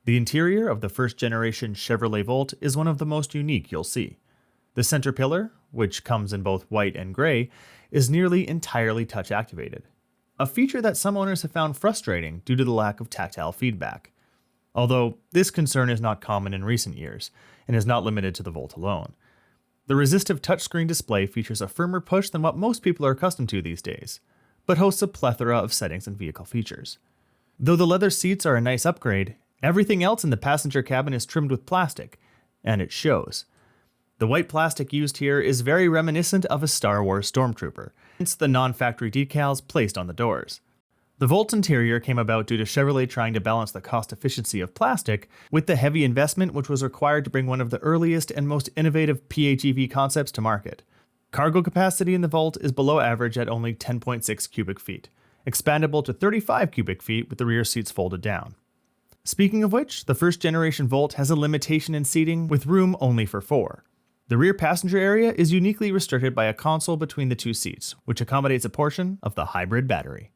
The interior of the first-generation Chevrolet Volt is one of the most unique you'll see. The center pillar, which comes in both white and gray, is nearly entirely touch-activated, a feature that some owners have found frustrating due to the lack of tactile feedback. Although this concern is not common in recent years, and is not limited to the Volt alone. The resistive touchscreen display features a firmer push than what most people are accustomed to these days, but hosts a plethora of settings and vehicle features. Though the leather seats are a nice upgrade, everything else in the passenger cabin is trimmed with plastic, and it shows. The white plastic used here is very reminiscent of a Star Wars stormtrooper, hence the non-factory decals placed on the doors. The Volt's interior came about due to Chevrolet trying to balance the cost efficiency of plastic with the heavy investment which was required to bring one of the earliest and most innovative PHEV concepts to market. Cargo capacity in the Volt is below average at only 10.6 cubic feet, expandable to 35 cubic feet with the rear seats folded down. Speaking of which, the first generation Volt has a limitation in seating with room only for 4. The rear passenger area is uniquely restricted by a console between the two seats, which accommodates a portion of the hybrid battery.